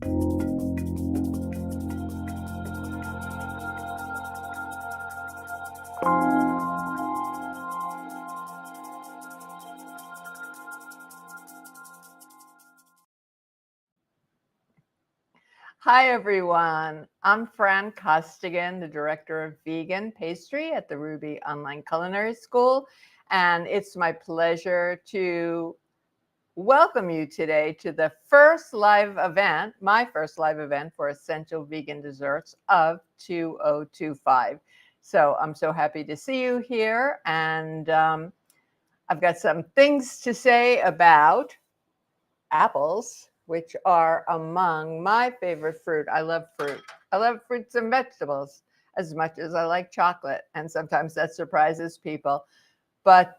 Hi, everyone. I'm Fran Costigan, the director of vegan pastry at the Rouxbe Online Culinary School. And it's my pleasure to welcome you today to the first live event, my first live event for Essential Vegan Desserts of 2025. So I'm so happy to see you here. And I've got some things to say about apples, which are among my favorite fruit. I love fruit. I love fruits and vegetables as much as I like chocolate. And sometimes that surprises people. But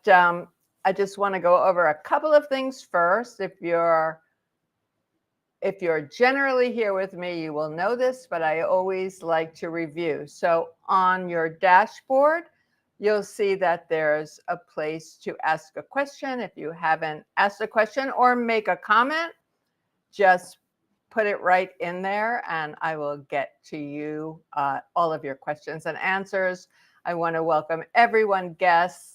I just want to go over a couple of things first. If you're generally here with me, you will know this, but I always like to review. So on your dashboard, you'll see that there's a place to ask a question. If you haven't asked a question or make a comment, just put it right in there and I will get to you all of your questions and answers. I want to welcome everyone, guests,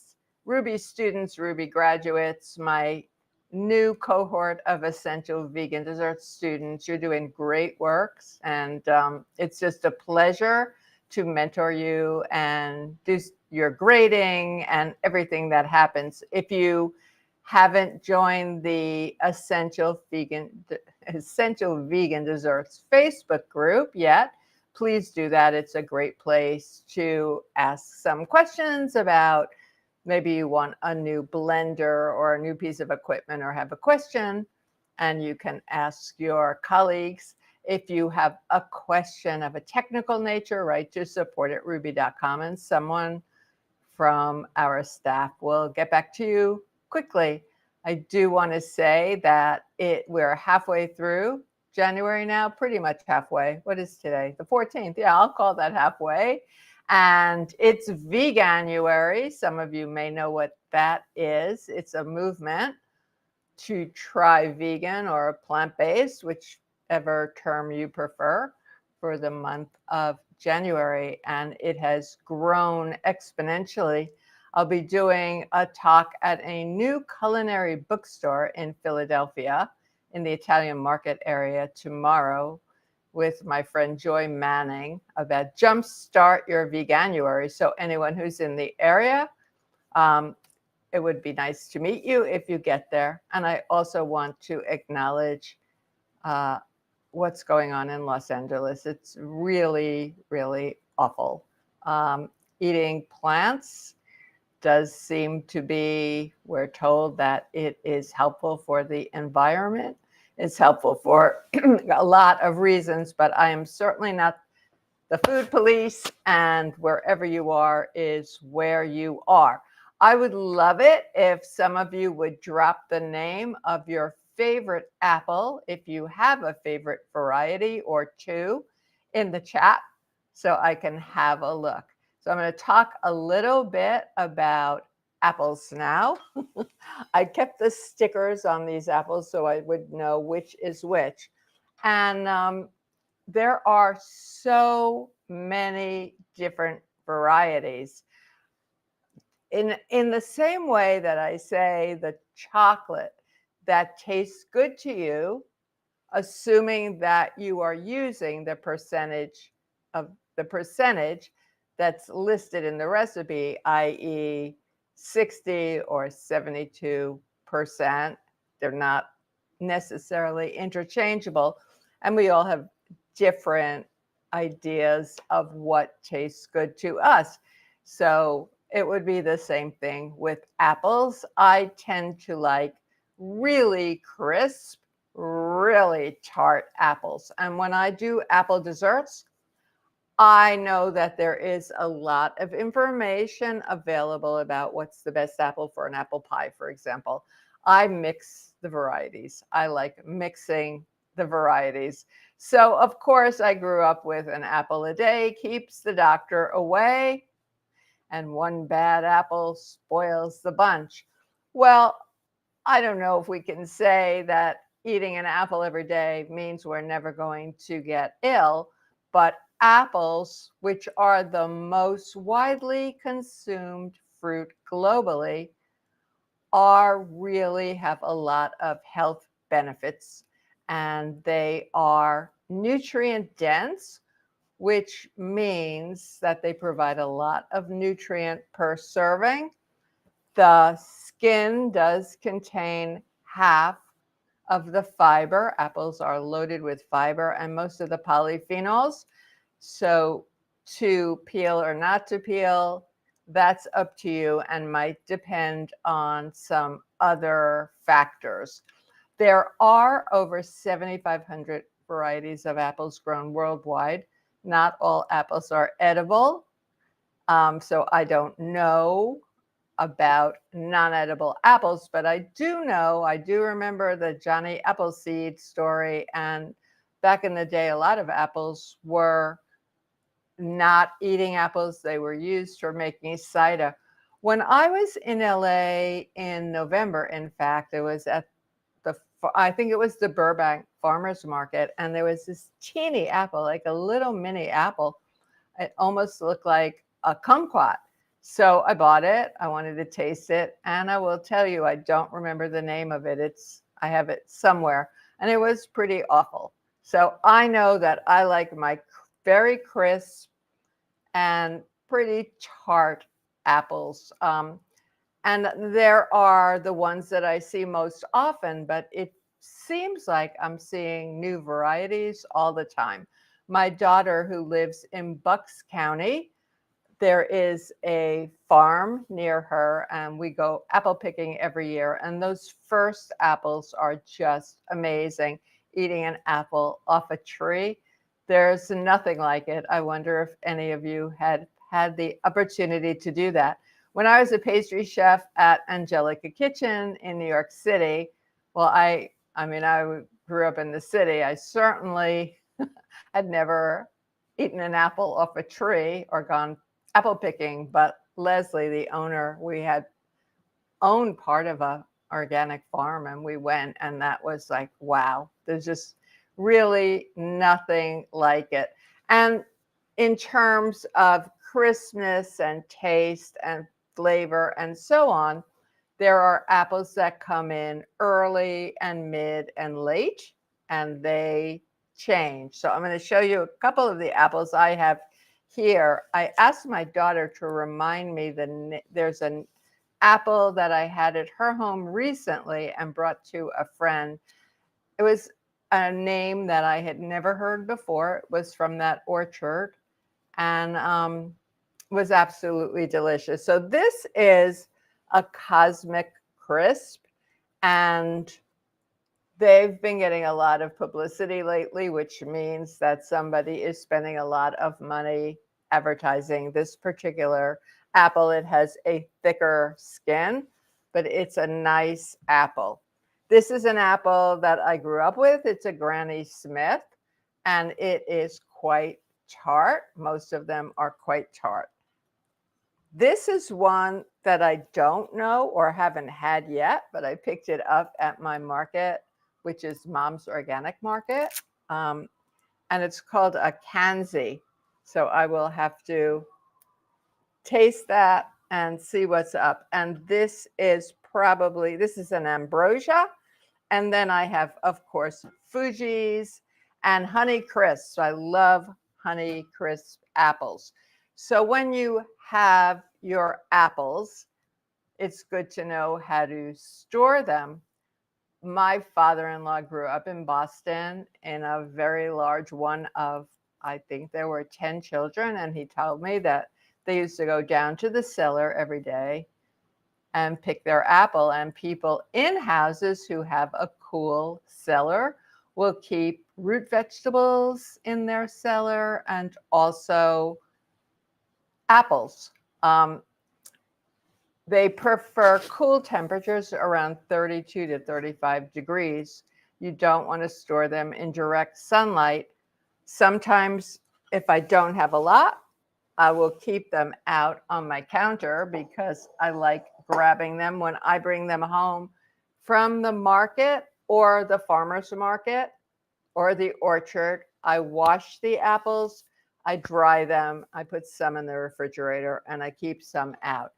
Rouxbe students, Rouxbe graduates, my new cohort of Essential Vegan Dessert students. You're doing great works, and it's just a pleasure to mentor you and do your grading and everything that happens. If you haven't joined the Essential Vegan Desserts Facebook group yet, please do that. It's a great place to ask some questions about maybe you want a new blender or a new piece of equipment or have a question, and you can ask your colleagues. If you have a question of a technical nature, write to support@rouxbe.com and someone from our staff will get back to you quickly. I do want to say that we're halfway through January now, pretty much halfway. What is today? The 14th. Yeah, I'll call that halfway. And it's Veganuary. Some of you may know what that is. It's a movement to try vegan or plant-based, whichever term you prefer, for the month of January. And it has grown exponentially. I'll be doing a talk at a new culinary bookstore in Philadelphia in the Italian market area tomorrow with my friend Joy Manning about Jumpstart Your Veganuary. So anyone who's in the area, it would be nice to meet you if you get there. And I also want to acknowledge what's going on in Los Angeles. It's really, really awful. Eating plants does seem to be, we're told that it is helpful for the environment. It's helpful for a lot of reasons, but I am certainly not the food police, and wherever you are is where you are. I would love it if some of you would drop the name of your favorite apple, if you have a favorite variety or two, in the chat so I can have a look. So I'm going to talk a little bit about apples now. I kept the stickers on these apples so I would know which is which. And there are so many different varieties. In the same way that I say the chocolate that tastes good to you, assuming that you are using the percentage that's listed in the recipe, i.e. 60 or 72%. They're not necessarily interchangeable. And we all have different ideas of what tastes good to us. So it would be the same thing with apples. I tend to like really crisp, really tart apples. And when I do apple desserts, I know that there is a lot of information available about what's the best apple for an apple pie, for example. I mix the varieties. I like mixing the varieties. So, of course, I grew up with an apple a day keeps the doctor away, and one bad apple spoils the bunch. Well, I don't know if we can say that eating an apple every day means we're never going to get ill, but apples, which are the most widely consumed fruit globally, are really have a lot of health benefits, and they are nutrient dense, which means that they provide a lot of nutrient per serving. The skin does contain half of the fiber. Apples are loaded with fiber and most of the polyphenols. So to peel or not to peel, that's up to you and might depend on some other factors. There are over 7,500 varieties of apples grown worldwide. Not all apples are edible. So I don't know about non-edible apples, but I do remember the Johnny Appleseed story. And back in the day, a lot of apples were not eating apples. They were used for making cider. When I was in LA in November, in fact, it was at I think it was the Burbank Farmers Market, and there was this teeny apple, like a little mini apple. It almost looked like a kumquat. So I bought it. I wanted to taste it. And I will tell you, I don't remember the name of it. I have it somewhere. And it was pretty awful. So I know that I like my very crisp and pretty tart apples. And there are the ones that I see most often, but it seems like I'm seeing new varieties all the time. My daughter, who lives in Bucks County, there is a farm near her, and we go apple picking every year. And those first apples are just amazing. Eating an apple off a tree, there's nothing like it. I wonder if any of you had the opportunity to do that. When I was a pastry chef at Angelica Kitchen in New York City, well, I grew up in the city. I certainly had never eaten an apple off a tree or gone apple picking, but Leslie, the owner, we had owned part of a organic farm, and we went, and that was like, wow, there's just really nothing like it. And in terms of crispness and taste and flavor and so on, there are apples that come in early and mid and late, and they change. So I'm going to show you a couple of the apples I have here. I asked my daughter to remind me there's an apple that I had at her home recently and brought to a friend. It was a name that I had never heard before. It was from that orchard, and was absolutely delicious. So this is a Cosmic Crisp, and they've been getting a lot of publicity lately, which means that somebody is spending a lot of money advertising this particular apple. It has a thicker skin, but it's a nice apple. This is an apple that I grew up with. It's a Granny Smith, and it is quite tart. Most of them are quite tart. This is one that I don't know or haven't had yet, but I picked it up at my market, which is Mom's Organic Market. And it's called a Kanzi. So I will have to taste that and see what's up. And this is an ambrosia. And then I have, of course, Fuji's and Honey Crisps. I love Honey Crisp apples. So when you have your apples, it's good to know how to store them. My father-in-law grew up in Boston in a very large one of, I think there were 10 children. And he told me that they used to go down to the cellar every day and pick their apple. And people in houses who have a cool cellar will keep root vegetables in their cellar and also apples. They prefer cool temperatures around 32 to 35 degrees. You don't want to store them in direct sunlight. Sometimes if I don't have a lot, I will keep them out on my counter because I like grabbing them when I bring them home from the market. or the farmer's market or the orchard. I wash the apples, I dry them, I put some in the refrigerator, and I keep some out.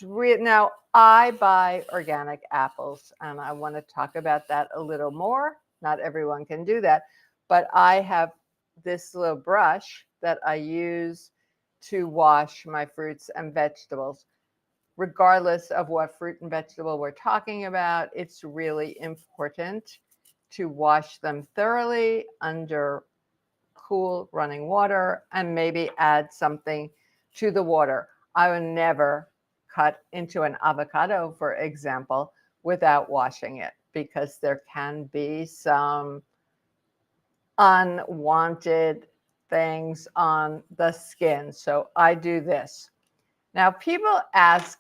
Now, I buy organic apples, and I want to talk about that a little more. Not everyone can do that, but I have this little brush that I use to wash my fruits and vegetables. Regardless of what fruit and vegetable we're talking about, it's really important to wash them thoroughly under cool running water and maybe add something to the water. I would never cut into an avocado, for example, without washing it because there can be some unwanted things on the skin. So I do this. Now, people ask,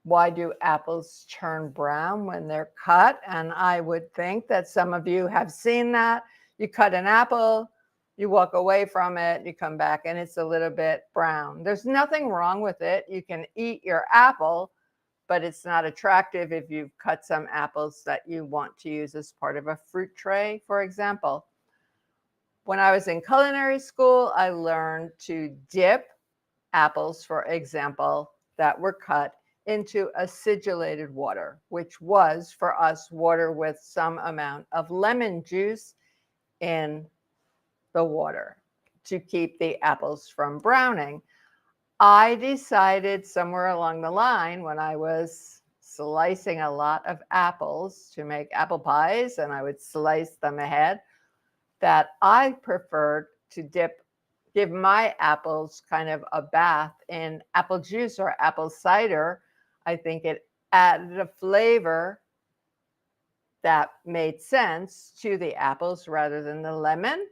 why do apples turn brown when they're cut? And I would think that some of you have seen that. You cut an apple, you walk away from it, you come back, and it's a little bit brown. There's nothing wrong with it. You can eat your apple, but it's not attractive if you've cut some apples that you want to use as part of a fruit tray, for example. When I was in culinary school, I learned to dip apples, for example, that were cut into acidulated water, which was for us water with some amount of lemon juice in the water to keep the apples from browning. I decided somewhere along the line when I was slicing a lot of apples to make apple pies, and I would slice them ahead, that I preferred to give my apples kind of a bath in apple juice or apple cider. I think it added a flavor that made sense to the apples rather than the lemon.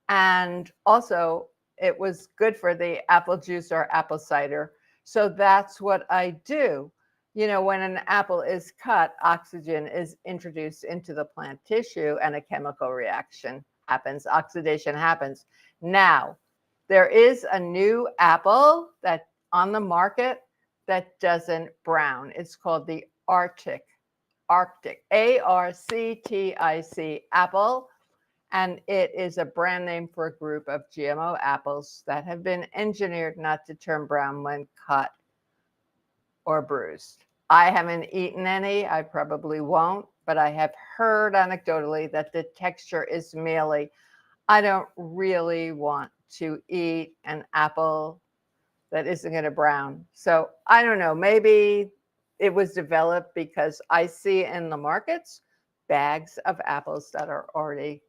And also, it was good for the apple juice or apple cider. So that's what I do. You know, when an apple is cut, oxygen is introduced into the plant tissue and a chemical reaction happens, oxidation happens. Now, there is a new apple that on the market that doesn't brown. It's called the Arctic, ARCTIC apple. And it is a brand name for a group of GMO apples that have been engineered not to turn brown when cut or bruised. I haven't eaten any, I probably won't, but I have heard anecdotally that the texture is mealy. I don't really want to eat an apple that isn't going to brown. So I don't know, maybe it was developed because I see in the markets bags of apples that are already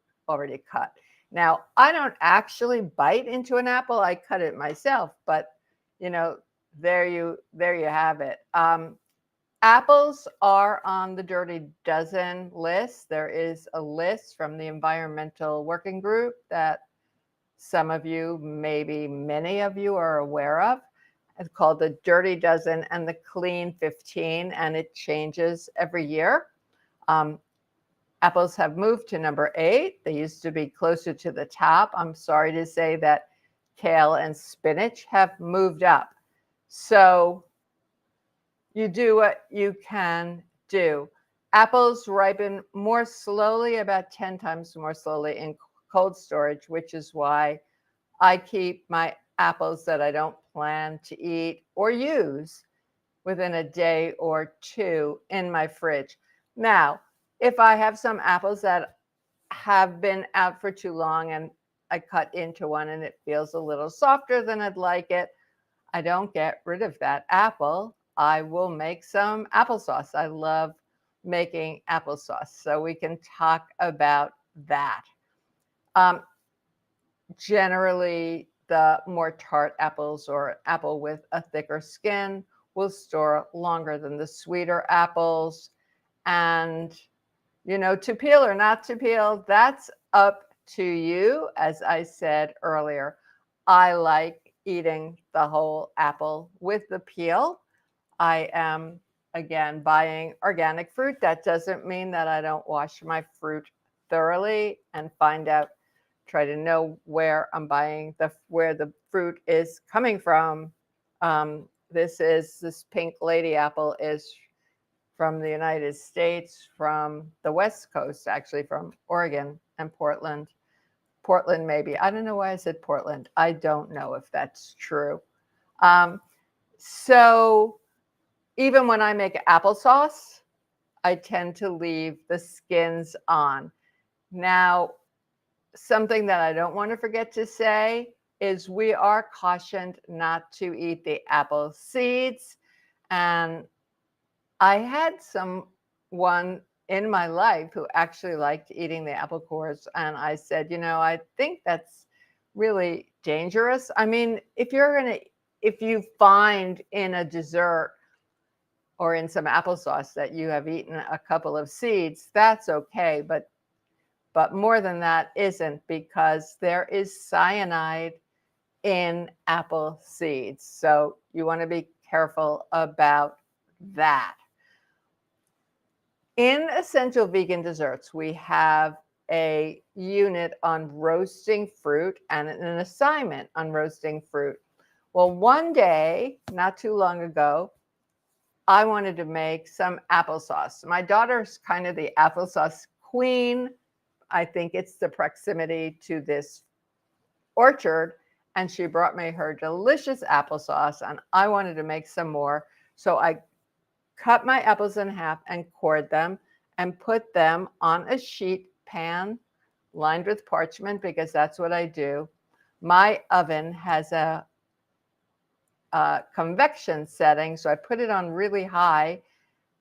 cut. Now, I don't actually bite into an apple. I cut it myself, but you know, there you have it. Apples are on the Dirty Dozen list. There is a list from the Environmental Working Group that some of you, maybe many of you, are aware of. It's called the Dirty Dozen and the Clean 15, and it changes every year. Apples have moved to number 8. They used to be closer to the top. I'm sorry to say that kale and spinach have moved up. So you do what you can do. Apples ripen more slowly, about 10 times more slowly in cold storage, which is why I keep my apples that I don't plan to eat or use within a day or two in my fridge. Now, if I have some apples that have been out for too long and I cut into one and it feels a little softer than I'd like it, I don't get rid of that apple. I will make some applesauce. I love making applesauce. So we can talk about that. Generally, the more tart apples or apple with a thicker skin will store longer than the sweeter apples. And, you know, to peel or not to peel, that's up to you. As I said earlier, I like eating the whole apple with the peel. I am, again, buying organic fruit. That doesn't mean that I don't wash my fruit thoroughly and try to know where I'm buying where the fruit is coming from. This pink lady apple is from the United States, from the West Coast, actually from Oregon and Portland. Portland, maybe. I don't know why I said Portland. I don't know if that's true. So even when I make applesauce, I tend to leave the skins on. Now, something that I don't want to forget to say is we are cautioned not to eat the apple seeds. And I had someone in my life who actually liked eating the apple cores. And I said, I think that's really dangerous. I mean, if you find in a dessert or in some applesauce that you have eaten a couple of seeds, that's okay. But more than that isn't, because there is cyanide in apple seeds. So you want to be careful about that. In Essential Vegan Desserts, we have a unit on roasting fruit and an assignment on roasting fruit. Well, one day, not too long ago, I wanted to make some applesauce. My daughter's kind of the applesauce queen. I think it's the proximity to this orchard, and she brought me her delicious applesauce, and I wanted to make some more. So I cut my apples in half and cored them and put them on a sheet pan lined with parchment, because that's what I do. My oven has a convection setting, so I put it on really high,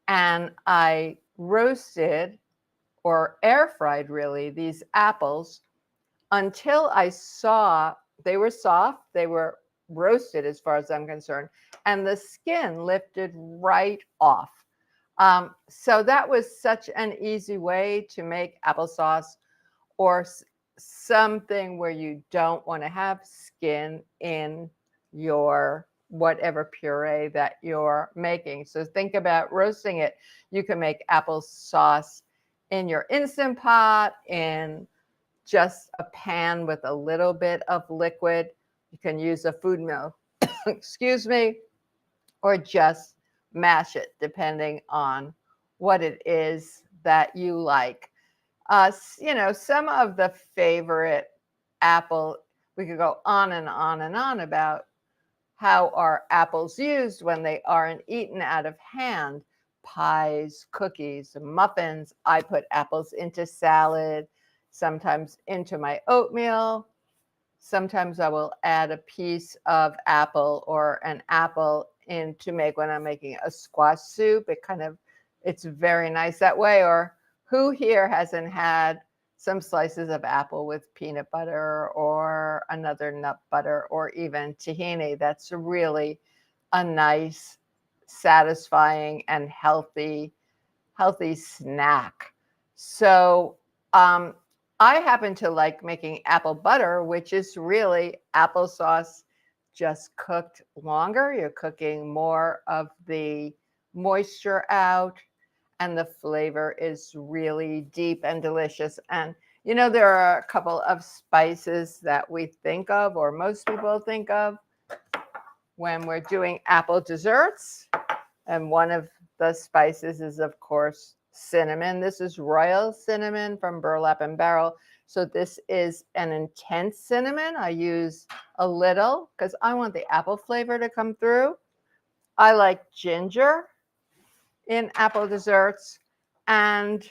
and I roasted, or air fried really, these apples until I saw they were soft, they were roasted as far as I'm concerned, and the skin lifted right off. So that was such an easy way to make applesauce, or something where you don't want to have skin in your whatever puree that you're making. So think about roasting it. You can make applesauce in your Instant Pot, in just a pan with a little bit of liquid. You can use a food mill, excuse me, or just mash it, depending on what it is that you like. Some of the favorite apple, we could go on and on and on about how are apples used when they aren't eaten out of hand. Pies, cookies, muffins. I put apples into salad, sometimes into my oatmeal. Sometimes I will add a piece of apple or an apple in to make when I'm making a squash soup. It's very nice that way. Or who here hasn't had some slices of apple with peanut butter or another nut butter or even tahini? That's really a nice, satisfying, and healthy snack. So I happen to like making apple butter, which is really applesauce just cooked longer. You're cooking more of the moisture out, and the flavor is really deep and delicious. And there are a couple of spices that we think of, or most people think of, when we're doing apple desserts. And one of the spices is, of course, cinnamon. This is royal cinnamon from Burlap and Barrel. So this is an intense cinnamon. I use a little because I want the apple flavor to come through. I like ginger in apple desserts, and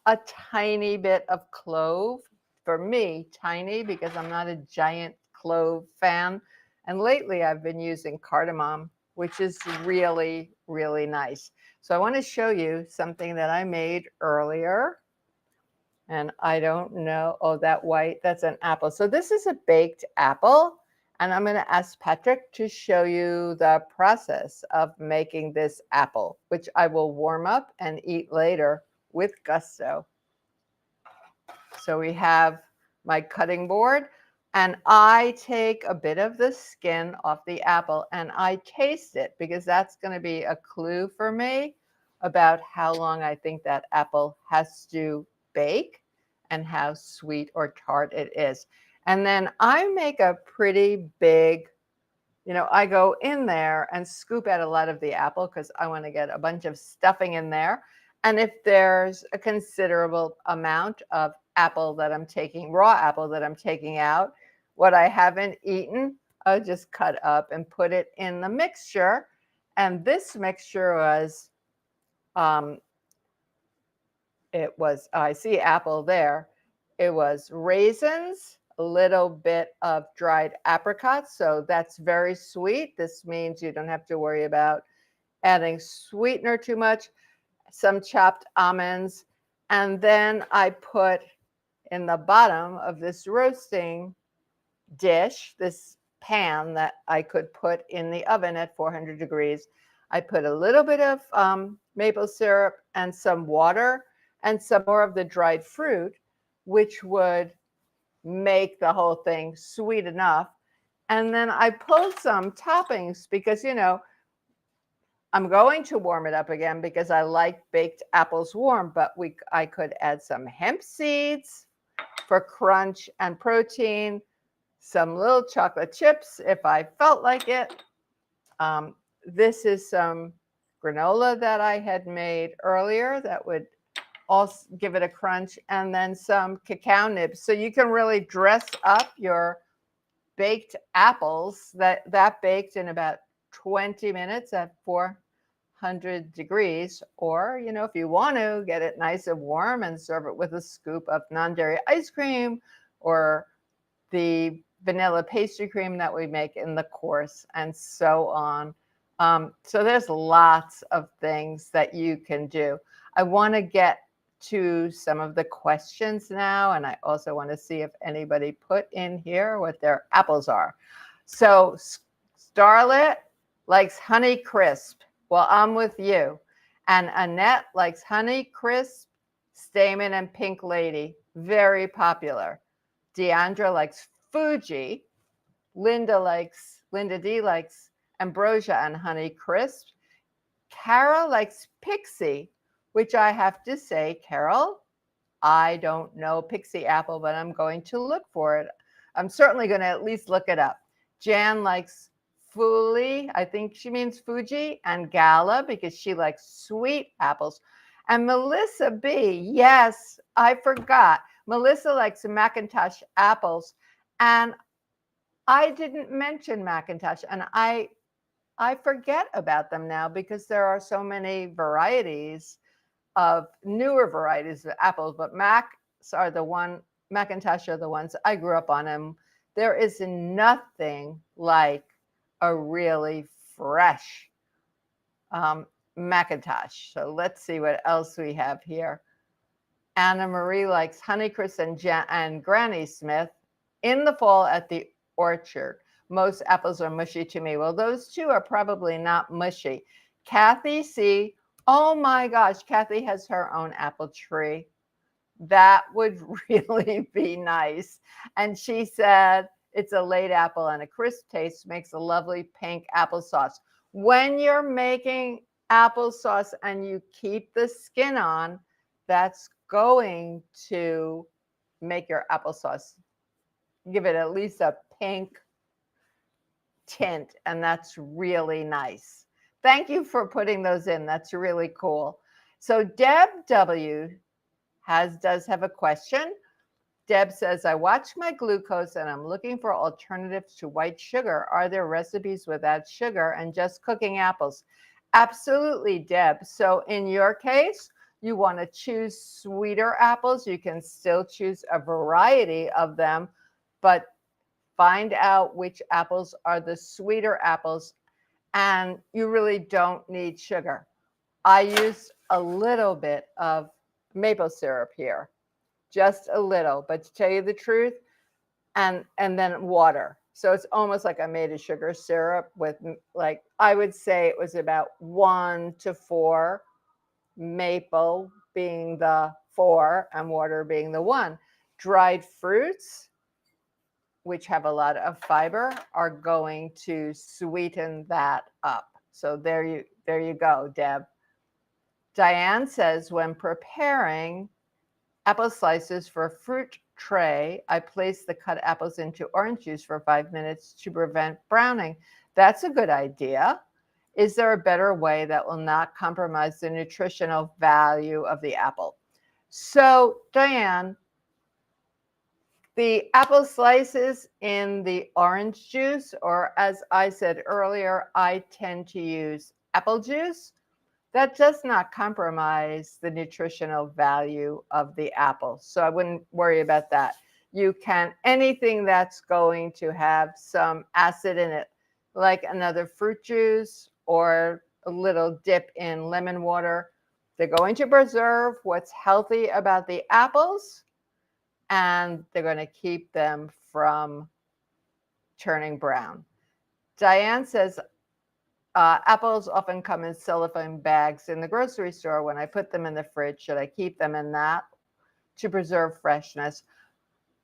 a tiny bit of clove. For me, tiny, because I'm not a giant clove fan. And lately I've been using cardamom, which is really, really nice. So I want to show you something that I made earlier. And I don't know, oh, that white, that's an apple. So this is a baked apple. And I'm going to ask Patrick to show you the process of making this apple, which I will warm up and eat later with gusto. So we have my cutting board, and I take a bit of the skin off the apple and I taste it, because that's going to be a clue for me about how long I think that apple has to bake and how sweet or tart it is. And then I make a pretty big, I go in there and scoop out a lot of the apple because I want to get a bunch of stuffing in there. And if there's a considerable amount of apple that I'm taking, raw apple that I'm taking out, what I haven't eaten, I'll just cut up and put it in the mixture. And this mixture was, I see apple there. It was raisins, a little bit of dried apricots. So that's very sweet. This means you don't have to worry about adding sweetener too much. Some chopped almonds. And then I put in the bottom of this roasting dish, this pan that I could put in the oven at 400 degrees. I put a little bit of maple syrup and some water and some more of the dried fruit, which would make the whole thing sweet enough. And then I pulled some toppings because, I'm going to warm it up again because I like baked apples warm, but I could add some hemp seeds for crunch and protein, some little chocolate chips if I felt like it. This is some granola that I had made earlier that would also give it a crunch, and then some cacao nibs. So you can really dress up your baked apples that baked in about 20 minutes at 400 degrees. Or, if you want to get it nice and warm and serve it with a scoop of non-dairy ice cream or the vanilla pastry cream that we make in the course, and so on. So there's lots of things that you can do. I want to get to some of the questions now, and I also want to see if anybody put in here what their apples are. So Starlet likes Honey Crisp. Well, I'm with you. And Annette likes Honey Crisp, Stamen, and Pink Lady. Very popular. Deandra likes Fuji. Linda D likes Ambrosia and Honey Crisp. Carol likes Pixie, which I have to say, Carol, I don't know Pixie apple, but I'm going to look for it. I'm certainly going to at least look it up. Jan likes Fuli, I think she means Fuji, and Gala because she likes sweet apples. And Melissa B, yes, I forgot. Melissa likes Macintosh apples. And I didn't mention Macintosh, and I forget about them now because there are so many varieties of newer varieties of apples, but Macintosh are the ones I grew up on, and there is nothing like a really fresh Macintosh. So let's see what else we have here. Anna Marie likes Honeycrisp and Granny Smith in the fall at the orchard. Most apples are mushy to me. Well, those two are probably not mushy. Kathy C. Oh my gosh, Kathy has her own apple tree. That would really be nice. And she said it's a late apple and a crisp taste makes a lovely pink applesauce. When you're making applesauce and you keep the skin on, that's going to make your applesauce, give it at least a pink tint, and that's really nice. Thank you for putting those in. That's really cool. So Deb W does have a question. Deb says, I watch my glucose and I'm looking for alternatives to white sugar. Are there recipes without sugar and just cooking apples? Absolutely, Deb. So in your case, you want to choose sweeter apples. You can still choose a variety of them, but find out which apples are the sweeter apples, and you really don't need sugar. I use a little bit of maple syrup here, just a little, but to tell you the truth, and then water. So it's almost like I made a sugar syrup with, like, I would say it was about 1 to 4, maple being the 4 and water being the 1. Dried fruits, which have a lot of fiber, are going to sweeten that up. So there you go, Deb. Diane says, when preparing apple slices for a fruit tray, I place the cut apples into orange juice for 5 minutes to prevent browning. That's a good idea. Is there a better way that will not compromise the nutritional value of the apple? So, Diane, the apple slices in the orange juice, or as I said earlier, I tend to use apple juice. That does not compromise the nutritional value of the apple. So I wouldn't worry about that. You can, anything that's going to have some acid in it, like another fruit juice or a little dip in lemon water, they're going to preserve what's healthy about the apples, and they're going to keep them from turning brown. Diane says, apples often come in cellophane bags in the grocery store. When I put them in the fridge, should I keep them in that to preserve freshness?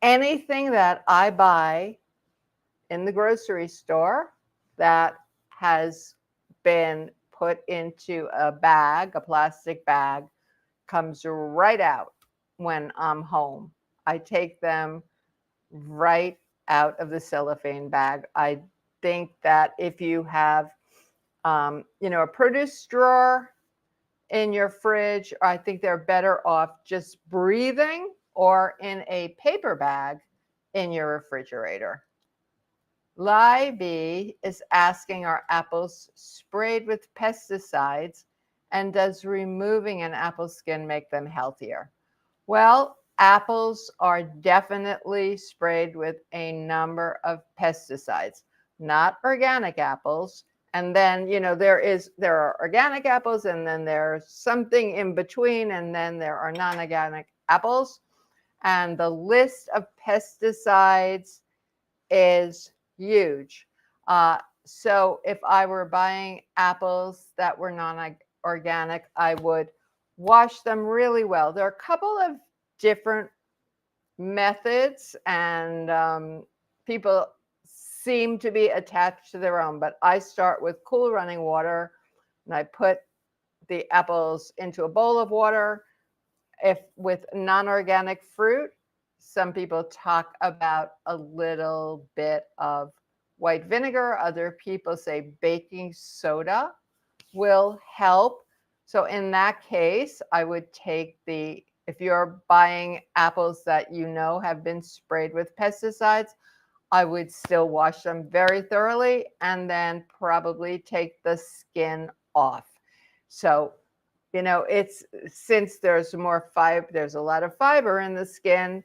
Anything that I buy in the grocery store that has been put into a bag, a plastic bag, comes right out when I'm home. I take them right out of the cellophane bag. I think that if you have a produce drawer in your fridge, I think they're better off just breathing or in a paper bag in your refrigerator. Libby is asking, are apples sprayed with pesticides, and does removing an apple skin make them healthier? Well, apples are definitely sprayed with a number of pesticides, not organic apples. And then, there are organic apples, and then there's something in between, and then there are non-organic apples. And the list of pesticides is huge. So if I were buying apples that were non-organic, I would wash them really well. There are a couple of different methods, and people seem to be attached to their own, but I start with cool running water, and I put the apples into a bowl of water. If with non-organic fruit, some people talk about a little bit of white vinegar. Other people say baking soda will help. So in that case, I would take if you're buying apples that have been sprayed with pesticides, I would still wash them very thoroughly and then probably take the skin off. So, it's, since there's more fiber, there's a lot of fiber in the skin,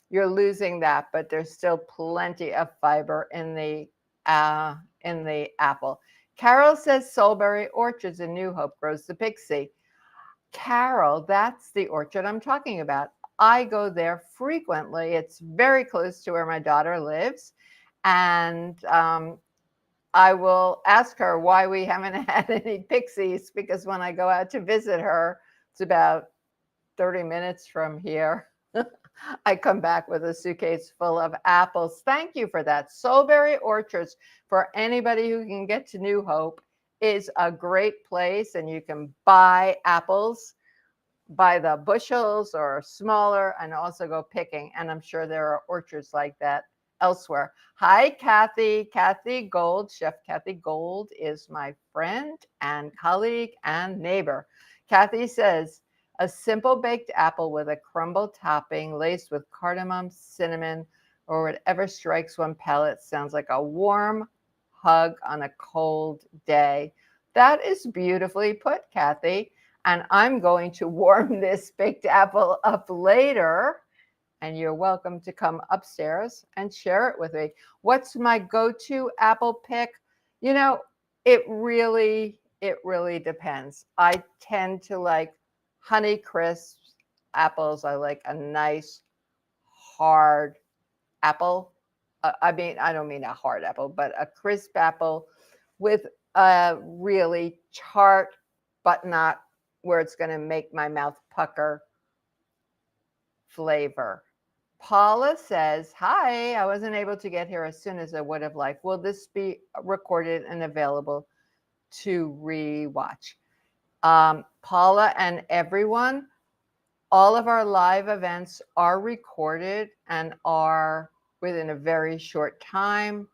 you're losing that, but there's still plenty of fiber in the apple. Carol says Soulberry Orchards in New Hope grows the pixie. Carol, that's the orchard I'm talking about. I go there frequently. It's very close to where my daughter lives. And I will ask her why we haven't had any pixies, because when I go out to visit her, it's about 30 minutes from here. I come back with a suitcase full of apples. Thank you for that. Soulberry Orchards, for anybody who can get to New Hope, is a great place, and you can buy apples by the bushels or smaller, and also go picking. And I'm sure there are orchards like that elsewhere. Hi, Kathy. Kathy Gold. Chef Kathy Gold is my friend and colleague and neighbor. Kathy says, a simple baked apple with a crumble topping laced with cardamom, cinnamon, or whatever strikes one palate sounds like a warm hug on a cold day. That is beautifully put, Kathy. And I'm going to warm this baked apple up later, and you're welcome to come upstairs and share it with me. What's my go-to apple pick? It really depends. I tend to like Honey Crisp apples. I like a nice hard apple. I don't mean a hard apple, but a crisp apple with a really tart, but not where it's going to make my mouth pucker flavor. Paula says, hi, I wasn't able to get here as soon as I would have liked. Will this be recorded and available to rewatch? Paula and everyone, all of our live events are recorded and are within a very short time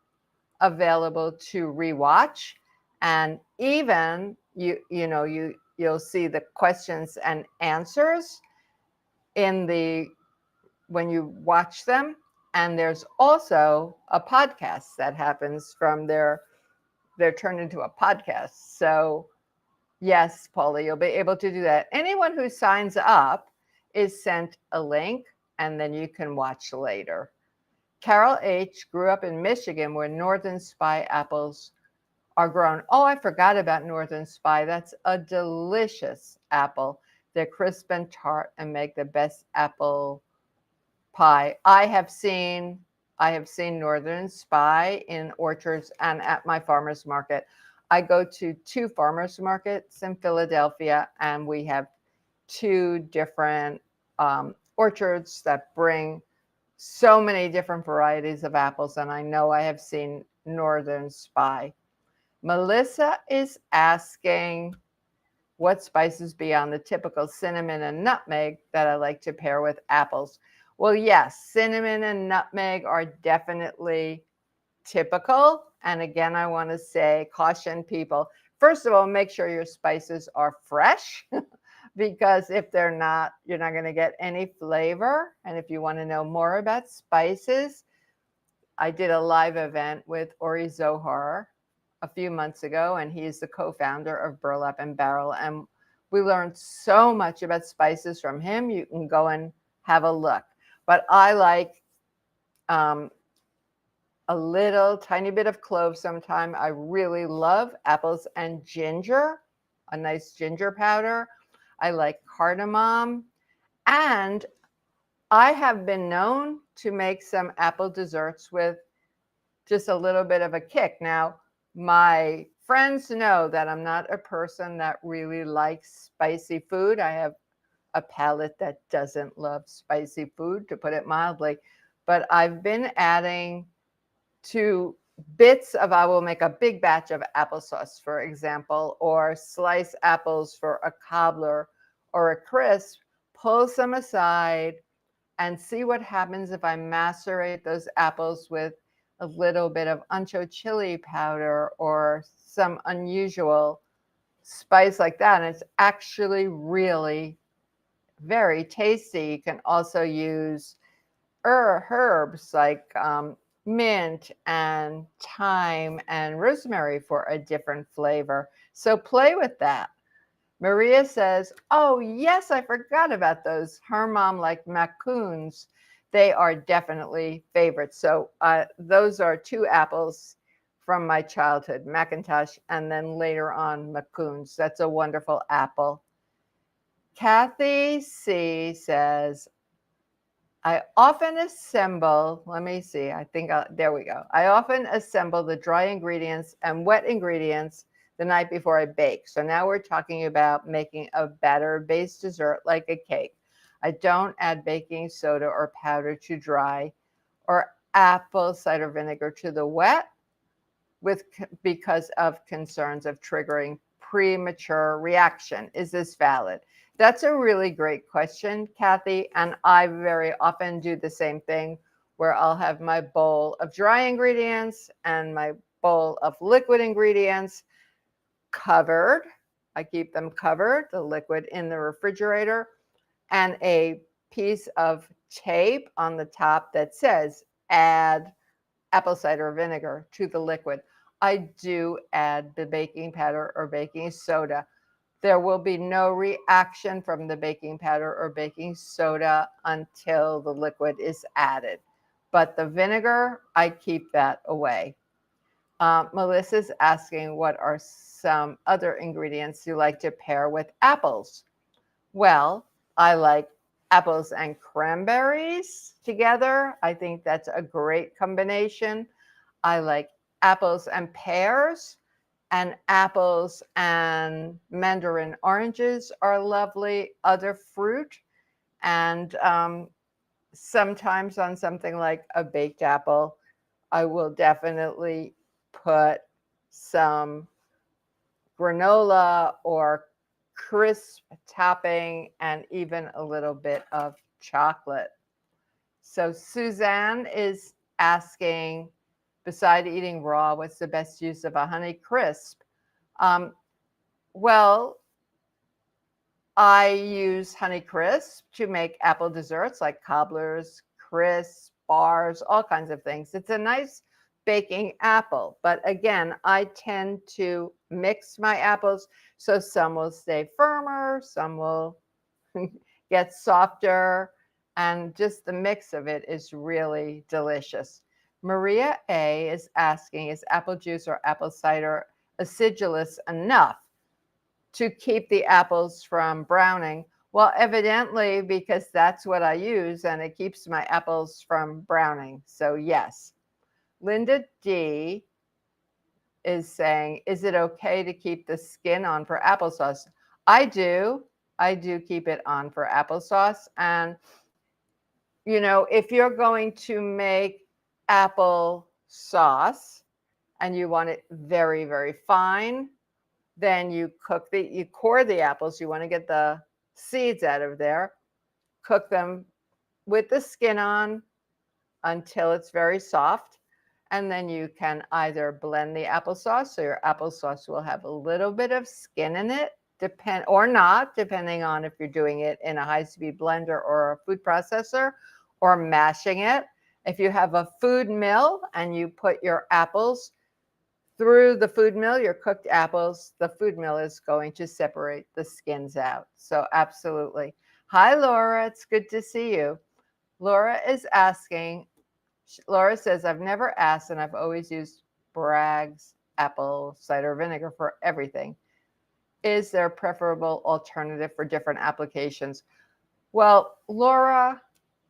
available to rewatch, and even you'll see the questions and answers in the when you watch them. And there's also a podcast that happens from they're turned into a podcast. So yes, Paula, you'll be able to do that. Anyone who signs up is sent a link, and then you can watch later. Carol H. grew up in Michigan where Northern Spy apples are grown. Oh, I forgot about Northern Spy. That's a delicious apple. They're crisp and tart and make the best apple pie. I have seen Northern Spy in orchards and at my farmer's market. I go to 2 farmers markets in Philadelphia, and we have 2 different orchards that bring so many different varieties of apples, and I know I have seen Northern Spy. Melissa is asking what spices beyond the typical cinnamon and nutmeg that I like to pair with apples. Well, yes, cinnamon and nutmeg are definitely typical. And again, I want to say, caution people. First of all, make sure your spices are fresh because if they're not, you're not going to get any flavor. And if you want to know more about spices, I did a live event with Ori Zohar a few months ago, and he's the co-founder of Burlap and Barrel. And we learned so much about spices from him. You can go and have a look. But I like a little tiny bit of clove sometime. I really love apples and ginger, a nice ginger powder. I like cardamom. And I have been known to make some apple desserts with just a little bit of a kick. Now, my friends know that I'm not a person that really likes spicy food. I have a palate that doesn't love spicy food, to put it mildly. But I've been adding to bits of, I will make a big batch of applesauce, for example, or slice apples for a cobbler or a crisp, pull some aside and see what happens if I macerate those apples with a little bit of ancho chili powder or some unusual spice like that. And it's actually really very tasty. You can also use herbs like mint and thyme and rosemary for a different flavor. So play with that. Maria says, oh, yes, I forgot about those. Her mom liked macoons. They are definitely favorites. So those are 2 apples from my childhood, Macintosh, and then later on macoons. That's a wonderful apple. Kathy C says, I often assemble, let me see, there we go. I often assemble the dry ingredients and wet ingredients the night before I bake. So now we're talking about making a batter-based dessert like a cake. I don't add baking soda or powder to dry or apple cider vinegar to the wet because of concerns of triggering premature reaction. Is this valid? That's a really great question, Kathy. And I very often do the same thing where I'll have my bowl of dry ingredients and my bowl of liquid ingredients covered. I keep them covered, the liquid in the refrigerator, and a piece of tape on the top that says add apple cider vinegar to the liquid. I do add the baking powder or baking soda. There will be no reaction from the baking powder or baking soda until the liquid is added. But the vinegar, I keep that away. Melissa's asking, what are some other ingredients you like to pair with apples? Well, I like apples and cranberries together. I think that's a great combination. I like apples and pears, and apples and mandarin oranges are lovely. Other fruit, and sometimes on something like a baked apple, I will definitely put some granola or crisp topping and even a little bit of chocolate. So Suzanne is asking Beside eating raw, what's the best use of a honey crisp? Um, well, I use honey crisp to make apple desserts like cobblers, crisps, bars, all kinds of things. It's a nice baking apple. But again, I tend to mix my apples so some will stay firmer, some will get softer, and just the mix of it is really delicious. Maria A is asking, is apple juice or apple cider acidulous enough to keep the apples from browning? Well, evidently, because that's what I use and it keeps my apples from browning. So, yes. Linda D is saying, is it okay to keep the skin on for applesauce? I do. I do keep it on for applesauce. And, you know, if you're going to make apple sauce and you want it very, very fine, then you core the apples. You want to get the seeds out of there, cook them with the skin on until it's very soft. And then you can either blend the applesauce, so your applesauce will have a little bit of skin in it, or not, depending on if you're doing it in a high-speed blender or a food processor, or mashing it. If you have a food mill and you put your apples through the food mill, your cooked apples, the food mill is going to separate the skins out. So absolutely. Hi, Laura. It's good to see you. Laura is asking, Laura says, I've never asked and I've always used Bragg's apple cider vinegar for everything. Is there a preferable alternative for different applications? Well, Laura,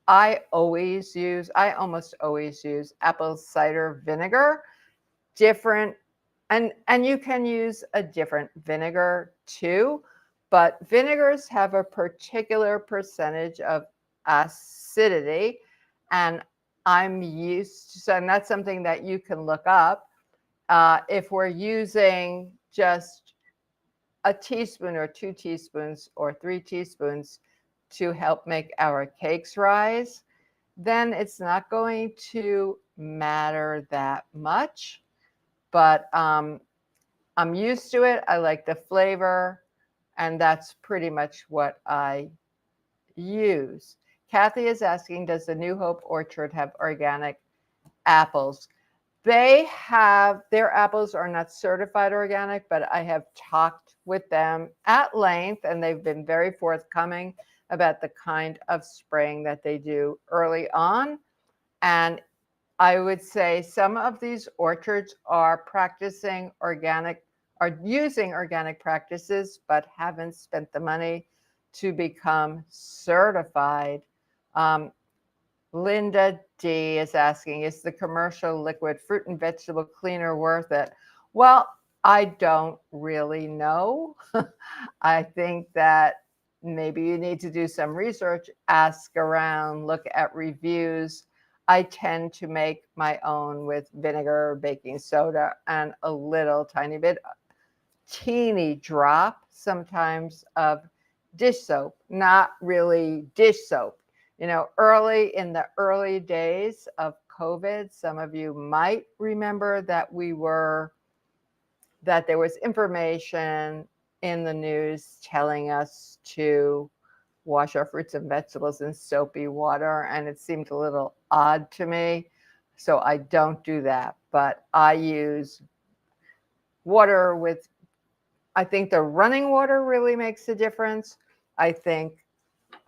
I almost always use apple cider vinegar. Different, and you can use a different vinegar too, but vinegars have a particular percentage of acidity, and and that's something that you can look up. If we're using just a teaspoon or 2 teaspoons or 3 teaspoons to help make our cakes rise, then it's not going to matter that much. But I'm used to it. I like the flavor, and that's pretty much what I use. Kathy is asking, does the New Hope Orchard have organic apples? Their apples are not certified organic, but I have talked with them at length, and they've been very forthcoming about the kind of spraying that they do early on. And I would say some of these orchards are using organic practices, but haven't spent the money to become certified. Linda D is asking, is the commercial liquid fruit and vegetable cleaner worth it? Well, I don't really know. I think that maybe you need to do some research, ask around, look at reviews. I tend to make my own with vinegar, baking soda, and a little tiny bit, teeny drop sometimes of dish soap, not really dish soap. You know, in the early days of COVID, some of you might remember that there was information in the news telling us to wash our fruits and vegetables in soapy water, and it seemed a little odd to me. So I don't do that, but I use water with, I think the running water really makes a difference. I think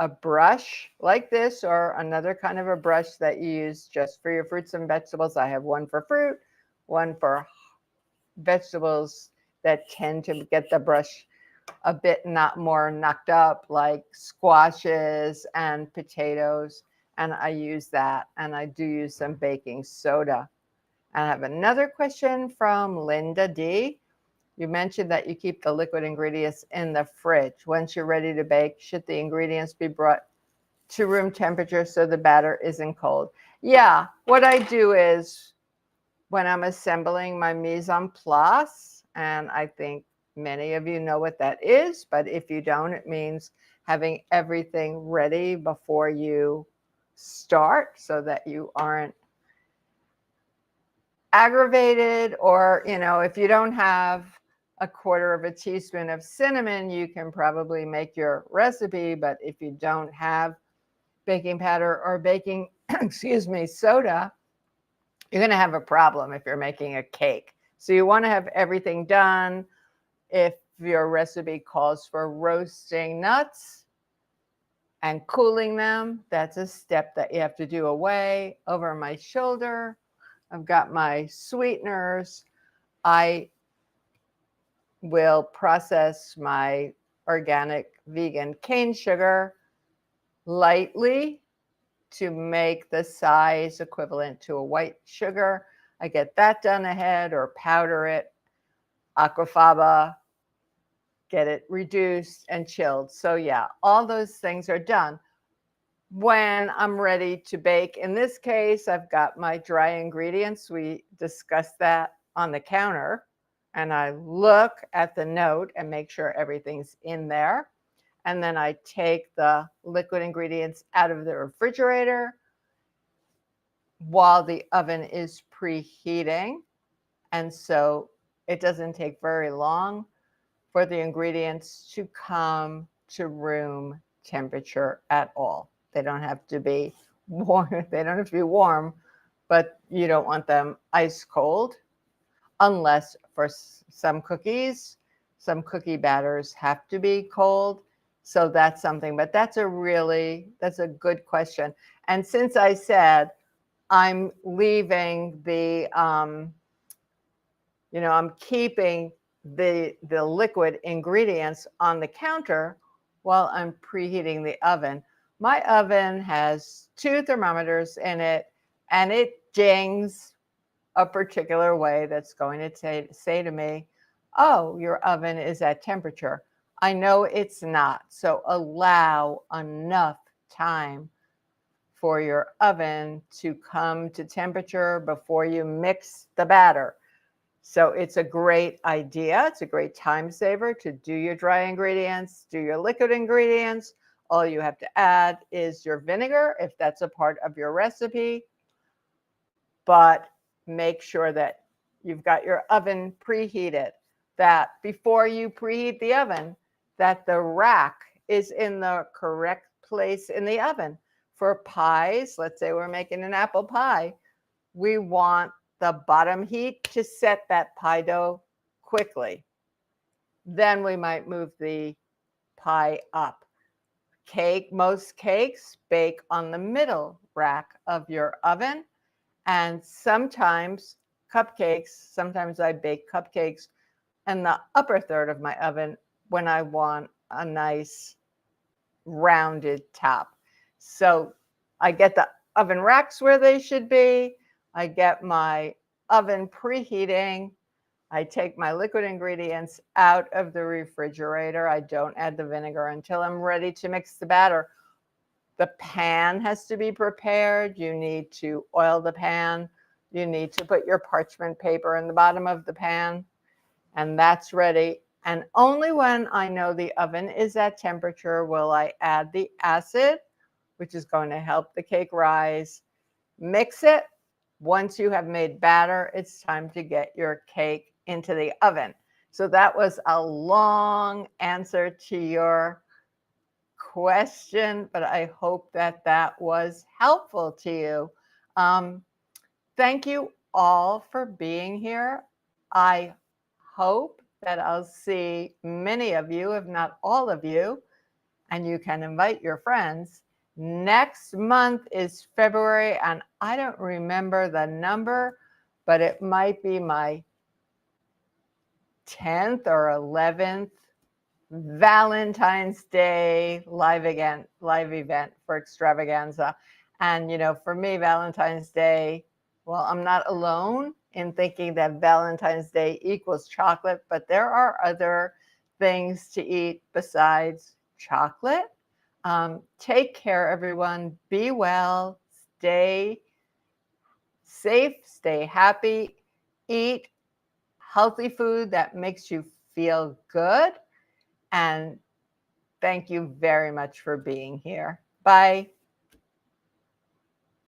a brush like this, or another kind of a brush that you use just for your fruits and vegetables. I have one for fruit, one for vegetables that tend to get the brush a bit more knocked up, like squashes and potatoes. And I use that. And I do use some baking soda. And I have another question from Linda D. You mentioned that you keep the liquid ingredients in the fridge. Once you're ready to bake, should the ingredients be brought to room temperature so the batter isn't cold? Yeah, what I do is when I'm assembling my mise en place, and I think many of you know what that is, but if you don't, it means having everything ready before you start so that you aren't aggravated, or, if you don't have a quarter of a teaspoon of cinnamon, you can probably make your recipe. But if you don't have baking powder or baking, excuse me, soda, you're going to have a problem if you're making a cake. So you want to have everything done. If your recipe calls for roasting nuts and cooling them, that's a step that you have to do away. Over my shoulder, I've got my sweeteners. I will process my organic vegan cane sugar lightly to make the size equivalent to a white sugar. I get that done ahead, or powder it, aquafaba, get it reduced and chilled. So yeah, all those things are done. When I'm ready to bake, in this case, I've got my dry ingredients. We discussed that on the counter, and I look at the note and make sure everything's in there. And then I take the liquid ingredients out of the refrigerator while the oven is preheating. And so it doesn't take very long for the ingredients to come to room temperature at all. They don't have to be warm. They don't have to be warm, but you don't want them ice cold, unless for some cookies, some cookie batters have to be cold. So that's something, but that's a good question. And since I said I'm leaving the, I'm keeping the liquid ingredients on the counter while I'm preheating the oven. My oven has 2 thermometers in it, and it dings a particular way that's going to say to me, oh, your oven is at temperature. I know it's not. So allow enough time for your oven to come to temperature before you mix the batter. So it's a great idea. It's a great time saver to do your dry ingredients, do your liquid ingredients. All you have to add is your vinegar, if that's a part of your recipe. But make sure that you've got your oven preheated, that before you preheat the oven, that the rack is in the correct place in the oven. For pies, let's say we're making an apple pie, we want the bottom heat to set that pie dough quickly. Then we might move the pie up. Most cakes bake on the middle rack of your oven. And sometimes sometimes I bake cupcakes in the upper third of my oven when I want a nice rounded top. So I get the oven racks where they should be. I get my oven preheating. I take my liquid ingredients out of the refrigerator. I don't add the vinegar until I'm ready to mix the batter. The pan has to be prepared. You need to oil the pan. You need to put your parchment paper in the bottom of the pan, and that's ready. And only when I know the oven is at temperature will I add the acid, which is going to help the cake rise. Mix it. Once you have made batter, it's time to get your cake into the oven. So that was a long answer to your question, but I hope that that was helpful to you. Thank you all for being here. I hope that I'll see many of you, if not all of you, and you can invite your friends. Next month is February, and I don't remember the number, but it might be my 10th or 11th Valentine's Day live event for Extravaganza. And, for me, Valentine's Day, well, I'm not alone in thinking that Valentine's Day equals chocolate, but there are other things to eat besides chocolate. Take care, everyone. Be well. Stay safe. Stay happy. Eat healthy food that makes you feel good. And thank you very much for being here. Bye.